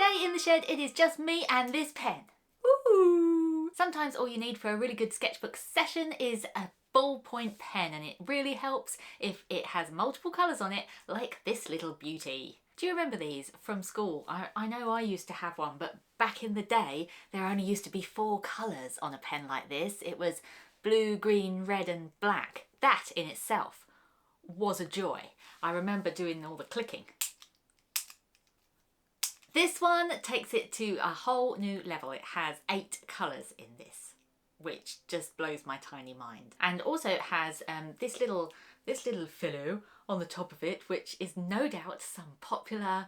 Today in the shed it is just me and this pen. Woo! Sometimes all you need for a really good sketchbook session is a ballpoint pen, and it really helps if it has multiple colours on it, like this little beauty. Do you remember these from school? I know I used to have one, but back in the day there only used to be 4 colours on a pen like this. It was blue, green, red and black. That in itself was a joy. I remember doing all the clicking. This one takes it to a whole new level. It has 8 colours in this, which just blows my tiny mind. And also it has this little fellow on the top of it, which is no doubt some popular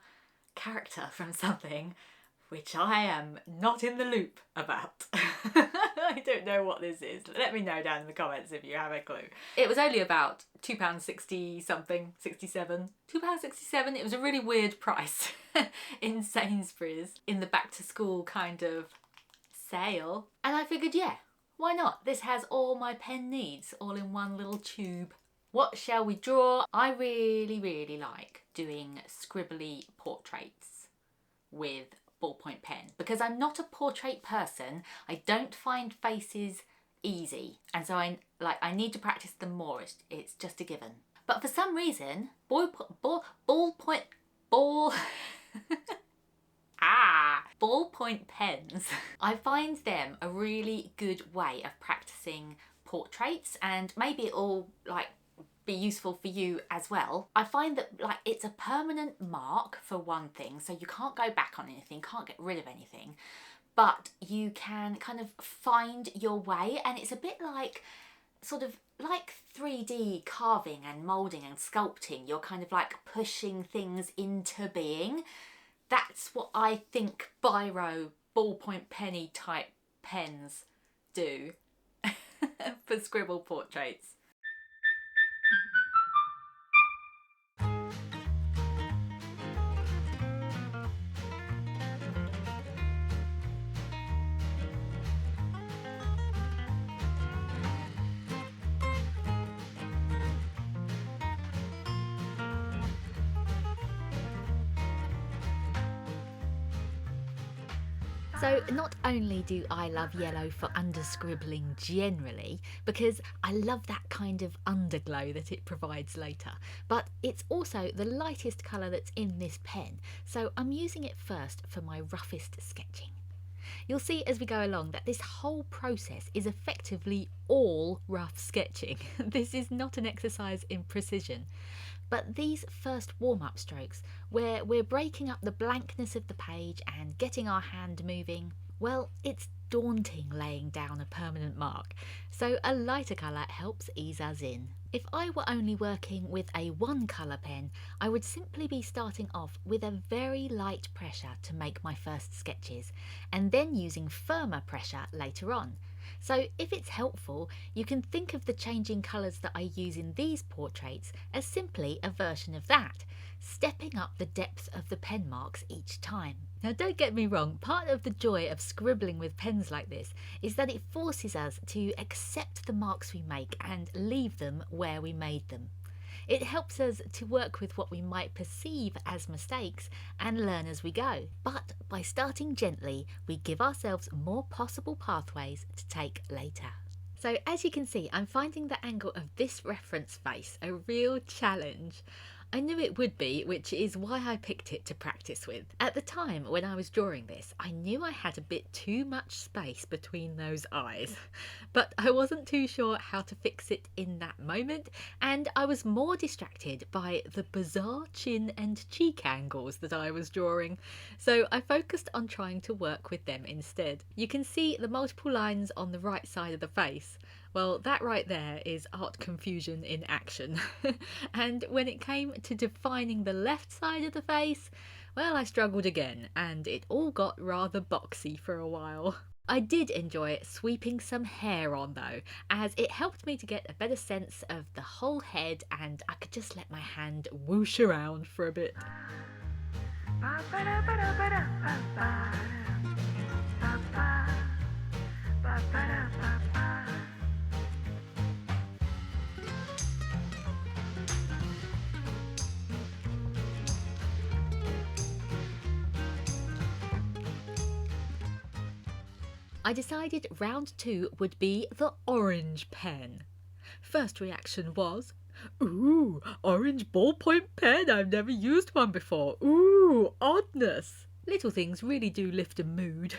character from something which I am not in the loop about. I don't know what this is. Let me know down in the comments if you have a clue. It was only about £2.60 something, 67. £2.67, it was a really weird price in Sainsbury's in the back to school kind of sale. And I figured, yeah, why not? This has all my pen needs all in one little tube. What shall we draw? I really like doing scribbly portraits with ballpoint pen because I'm not a portrait person. I don't find faces easy, and so I need to practice them more. It's just a given. But for some reason, ballpoint pens, I find them a really good way of practicing portraits, and maybe it'll be useful for you as well. I find that it's a permanent mark for one thing, so you can't go back on anything, can't get rid of anything, but you can kind of find your way, and it's a bit like sort of like 3D carving and moulding and sculpting. You're kind of like pushing things into being. That's what I think biro, ballpoint penny type pens do for scribble portraits. So not only do I love yellow for underscribbling generally, because I love that kind of underglow that it provides later, but it's also the lightest colour that's in this pen, so I'm using it first for my roughest sketching. You'll see as we go along that this whole process is effectively all rough sketching. This is not an exercise in precision. But these first warm-up strokes, where we're breaking up the blankness of the page and getting our hand moving, well, it's daunting laying down a permanent mark, so a lighter colour helps ease us in. If I were only working with a 1-colour pen, I would simply be starting off with a very light pressure to make my first sketches, and then using firmer pressure later on. So if it's helpful, you can think of the changing colours that I use in these portraits as simply a version of that, stepping up the depth of the pen marks each time. Now don't get me wrong, part of the joy of scribbling with pens like this is that it forces us to accept the marks we make and leave them where we made them. It helps us to work with what we might perceive as mistakes and learn as we go. But by starting gently, we give ourselves more possible pathways to take later. So as you can see, I'm finding the angle of this reference face a real challenge. I knew it would be, which is why I picked it to practice with. At the time when I was drawing this, I knew I had a bit too much space between those eyes, but I wasn't too sure how to fix it in that moment, and I was more distracted by the bizarre chin and cheek angles that I was drawing, so I focused on trying to work with them instead. You can see the multiple lines on the right side of the face. Well, that right there is art confusion in action. And when it came to defining the left side of the face, well, I struggled again, and it all got rather boxy for a while. I did enjoy sweeping some hair on though, as it helped me to get a better sense of the whole head, and I could just let my hand whoosh around for a bit. I decided round 2 would be the orange pen. First reaction was, ooh, orange ballpoint pen, I've never used one before. Ooh, oddness. Little things really do lift a mood.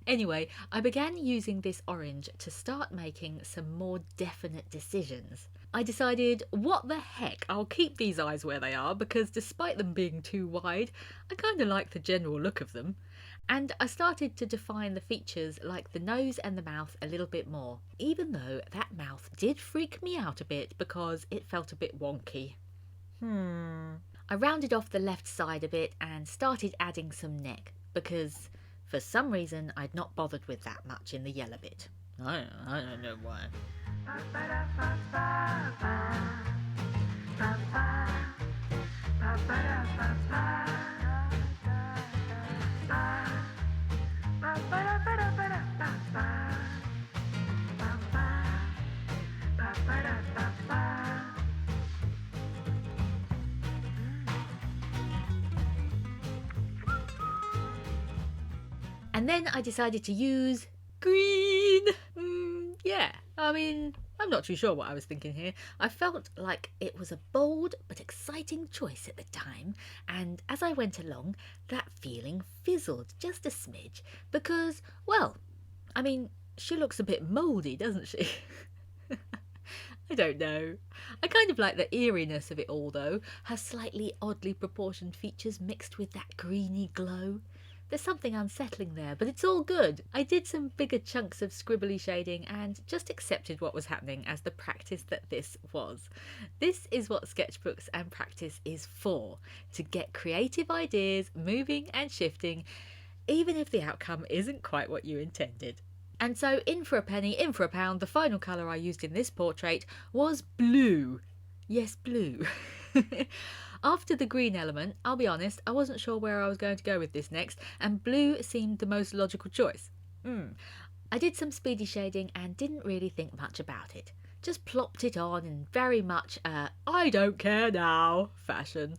Anyway, I began using this orange to start making some more definite decisions. I decided, what the heck, I'll keep these eyes where they are because despite them being too wide, I kind of like the general look of them. And I started to define the features like the nose and the mouth a little bit more, even though that mouth did freak me out a bit because it felt a bit wonky. I rounded off the left side a bit and started adding some neck because for some reason I'd not bothered with that much in the yellow bit. I don't know why. And then I decided to use green. Yeah, I mean, I'm not too sure what I was thinking here. I felt like it was a bold but exciting choice at the time, and as I went along, that feeling fizzled just a smidge because, well, I mean, she looks a bit mouldy, doesn't she? I don't know. I kind of like the eeriness of it all though, her slightly oddly proportioned features mixed with that greeny glow. There's something unsettling there, but it's all good. I did some bigger chunks of scribbly shading and just accepted what was happening as the practice that this was. This is what sketchbooks and practice is for, to get creative ideas moving and shifting, even if the outcome isn't quite what you intended. And so, in for a penny, in for a pound, the final colour I used in this portrait was blue. Yes, blue. After the green element, I'll be honest, I wasn't sure where I was going to go with this next, and blue seemed the most logical choice. I did some speedy shading and didn't really think much about it. Just plopped it on in very much a I don't care now fashion,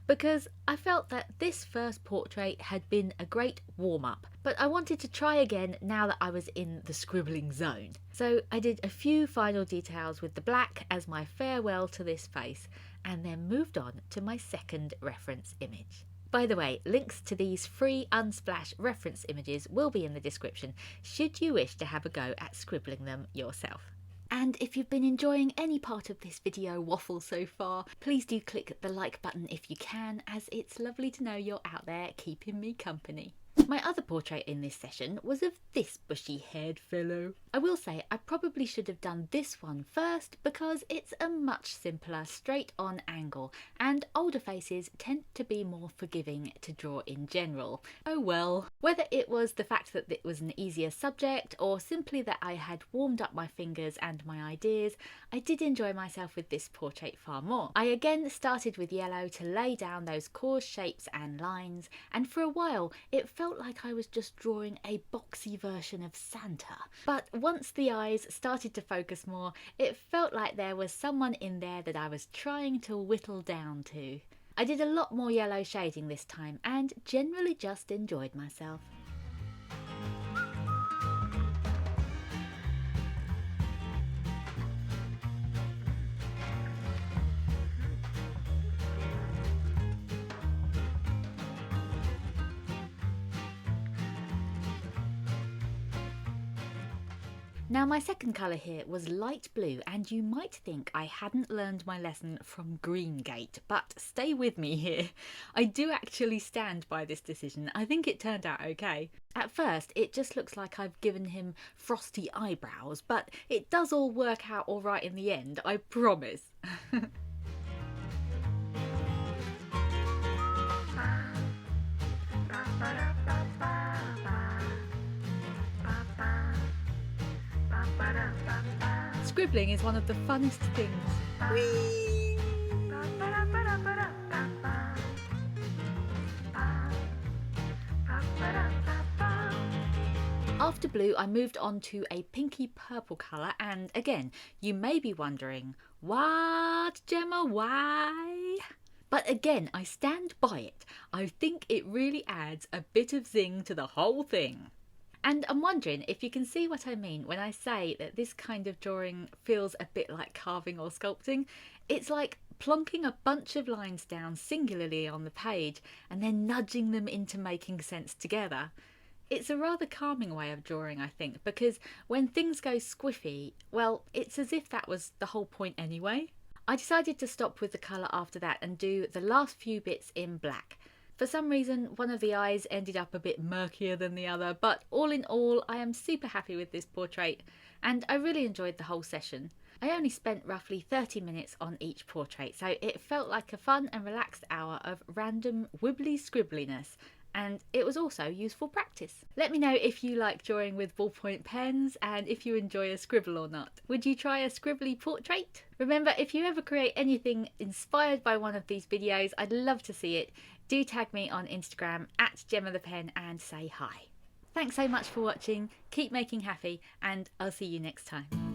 because I felt that this first portrait had been a great warm-up, but I wanted to try again now that I was in the scribbling zone. So I did a few final details with the black as my farewell to this face, and then moved on to my second reference image. By the way, links to these free Unsplash reference images will be in the description should you wish to have a go at scribbling them yourself. And if you've been enjoying any part of this video waffle so far, please do click the like button if you can, as it's lovely to know you're out there keeping me company. My other portrait in this session was of this bushy-haired fellow. I will say I probably should have done this one first because it's a much simpler straight-on angle and older faces tend to be more forgiving to draw in general. Oh well. Whether it was the fact that it was an easier subject or simply that I had warmed up my fingers and my ideas, I did enjoy myself with this portrait far more. I again started with yellow to lay down those coarse shapes and lines, and for a while it felt like I was just drawing a boxy version of Santa. But once the eyes started to focus more, it felt like there was someone in there that I was trying to whittle down to. I did a lot more yellow shading this time and generally just enjoyed myself. Now my second colour here was light blue, and you might think I hadn't learned my lesson from Greengate, but stay with me here. I do actually stand by this decision. I think it turned out okay. At first it just looks like I've given him frosty eyebrows, but it does all work out alright in the end, I promise. Scribbling is one of the funnest things. Whee! After blue, I moved on to a pinky purple colour, and again, you may be wondering, what, Gemma, why? But again, I stand by it. I think it really adds a bit of zing to the whole thing. And I'm wondering if you can see what I mean when I say that this kind of drawing feels a bit like carving or sculpting. It's like plonking a bunch of lines down singularly on the page and then nudging them into making sense together. It's a rather calming way of drawing, I think, because when things go squiffy, well, it's as if that was the whole point anyway. I decided to stop with the colour after that and do the last few bits in black. For some reason, one of the eyes ended up a bit murkier than the other, but all in all, I am super happy with this portrait, and I really enjoyed the whole session. I only spent roughly 30 minutes on each portrait, so it felt like a fun and relaxed hour of random wibbly scribbliness, and it was also useful practice. Let me know if you like drawing with ballpoint pens and if you enjoy a scribble or not. Would you try a scribbly portrait? Remember, if you ever create anything inspired by one of these videos, I'd love to see it. Do tag me on Instagram @GemmaThePen and say hi. Thanks so much for watching, keep making happy, and I'll see you next time.